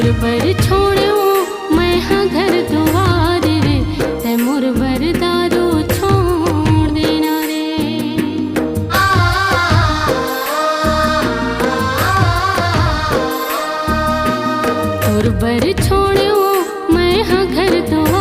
बर छोड़ो मैं हाँ घर दुआर रे, ते मोर बर दारू छोड़ देना रे। तोर बर छोड़ो मैं हाँ घर दुआर